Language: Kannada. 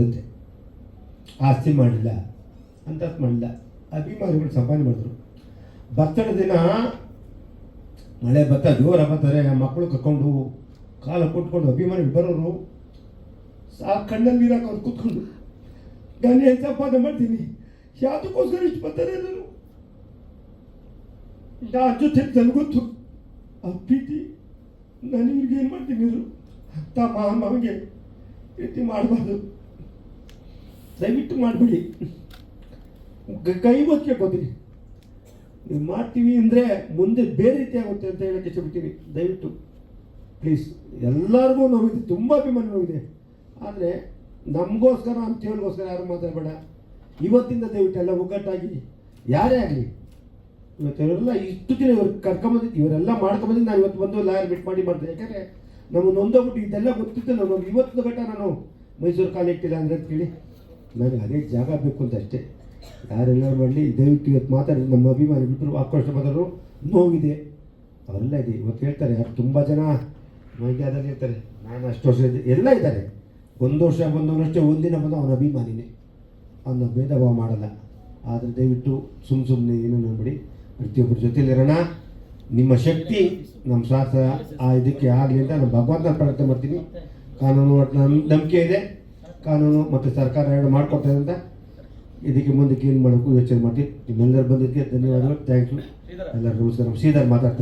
ಗೆದ್ದಂತೆ, ಆಸ್ತಿ ಮಾಡಲಿಲ್ಲ, ಅಂತದ್ದು ಮಾಡಲಿಲ್ಲ. ಅಭಿಮಾನಿಗಳು ಸಂಪಾದನೆ ಮಾಡಿದ್ರು. ಬರ್ತಡೇ ದಿನ ಮಳೆ ಬತ್ತ ಜೋರ ಬರ್ತಾರೆ, ಮಕ್ಕಳು ಕರ್ಕೊಂಡು ಕಾಲ ಕೊಟ್ಕೊಂಡು ಅಭಿಮಾನಿಗಳು ಬರೋರು ಕಣ್ಣಲ್ಲಿ ನೀರು ಹಾಕೋರು ಕೂತ್ಕೊಂಡು ನಾನು ಏನು ಸಂಪಾದನೆ ಮಾಡ್ತೀನಿ, ಯಾವುದಕ್ಕೋಸ್ಕರ ಇಷ್ಟು ಬರ್ತಾರೆ ನಾನು ಜೊತೆ ನನಗೊತ್ತು ಆ ಪ್ರೀತಿ. ನಾನು ಇವ್ರಿಗೆ ಏನು ಮಾಡ್ತೀನಿ, ತಮ್ಮ ಮಾವಿಗೆ ಪ್ರೀತಿ ಮಾಡಬಾರ್ದು, ದಯವಿಟ್ಟು ಮಾಡಿಬಿಡಿ, ಕೈ ಒತ್ತು ಕೇಳ್ಕೊತೀನಿ. ನೀವು ಮಾಡ್ತೀವಿ ಅಂದರೆ ಮುಂದೆ ಬೇರೆ ರೀತಿ ಆಗುತ್ತೆ ಅಂತ ಹೇಳಕ್ಕೆ ಇಷ್ಟಪಡ್ತೀನಿ. ದಯವಿಟ್ಟು ಪ್ಲೀಸ್, ಎಲ್ಲರಿಗೂ ನೋವಿದೆ, ತುಂಬ ಅಭಿಮಾನ ನೋವಿದೆ. ಆದರೆ ನಮಗೋಸ್ಕರ ಅಂತೇಳಿಗೋಸ್ಕರ ಯಾರು ಮಾತಾಡಬೇಡ. ಇವತ್ತಿಂದ ದಯವಿಟ್ಟು ಎಲ್ಲ ಒಗ್ಗಟ್ಟಾಗಿ ಯಾರೇ ಆಗಲಿ, ಇವತ್ತೆಲ್ಲ ಇಷ್ಟು ದಿನ ಇವ್ರು ಕರ್ಕೊಂಬಂದಿದ್ದು ಇವರೆಲ್ಲ ಮಾಡ್ಕೊಂಬಂದಿದ್ದು ನಾನು ಇವತ್ತು ಬಂದು ಲಾಯರ್ ಬಿಟ್ ಮಾಡ್ತೇನೆ. ಯಾಕಂದರೆ ನಮಗೆ ನೊಂದೋಗ್ಬಿಟ್ಟು ಇದೆಲ್ಲ ಗೊತ್ತಿತ್ತು. ನಾನು ಇವತ್ತು ಗಂಟ ನಾನು ಮೈಸೂರು ಕಾಲ ಇಟ್ಟಿಲ್ಲ ಅಂದರೆ ಕೇಳಿ ನನಗೆ ಅದೇ ಜಾಗ ಬೇಕು ಅಂತ ಅಷ್ಟೇ. ಯಾರೆಲ್ಲ ಮಾಡಲಿ, ದಯವಿಟ್ಟು ಇವತ್ತು ಮಾತಾಡಿ ನಮ್ಮ ಅಭಿಮಾನಿ ಬಿಟ್ಟರು ಆಕ್ರೋಶ ಮಾತಾಡೋರು ನೋವಿದೆ, ಅವರೆಲ್ಲ ಇದೆ. ಇವತ್ತು ಹೇಳ್ತಾರೆ, ಯಾರು ತುಂಬ ಜನ ಮಂಡ್ಯದಲ್ಲಿ ಇರ್ತಾರೆ, ನಾನು ಅಷ್ಟು ವರ್ಷ ಎಲ್ಲ ಇದ್ದಾರೆ. ಒಂದು ವರ್ಷ ಬಂದವನಷ್ಟೇ, ಒಂದಿನ ಬಂದು ಅವನ ಅಭಿಮಾನಿನೇ, ಅವನ ಭೇದ ಭಾವ ಮಾಡಲ್ಲ. ಆದರೆ ದಯವಿಟ್ಟು ಸುಮ್ಮನೆ ಏನೂ ನಂಬಿಡಿ, ಪ್ರತಿಯೊಬ್ಬರ ಜೊತೆಲಿರೋಣ. ನಿಮ್ಮ ಶಕ್ತಿ ನಮ್ಮ ಸ್ವಾರ್ಥ ಆ ಇದಕ್ಕೆ ಆಗಲಿ ಅಂತ ನಾನು ಭಗವಂತನ ಪ್ರಾರ್ಥನೆ ಮಾಡ್ತೀನಿ. ಕಾನೂನು ನಂಬಿಕೆ ಇದೆ, ಕಾನೂನು ಮತ್ತು ಸರ್ಕಾರ ಎರಡು ಮಾಡಿಕೊಡ್ತಾರೆ ಅಂತ. ಇದಕ್ಕೆ ಮುಂದಕ್ಕೆ ಏನು ಮಾಡಬೇಕು ಯೋಚನೆ ಮಾಡ್ತೀವಿ. ನಿಮ್ಮೆಲ್ಲರೂ ಬಂದಿದ್ದಕ್ಕೆ ಧನ್ಯವಾದಗಳು, ಥ್ಯಾಂಕ್ ಯು. ಎಲ್ಲರಿಗೂ ನಮಸ್ಕಾರ. ಶ್ರೀಧರ್ ಮಾತಾಡ್ತಾರೆ.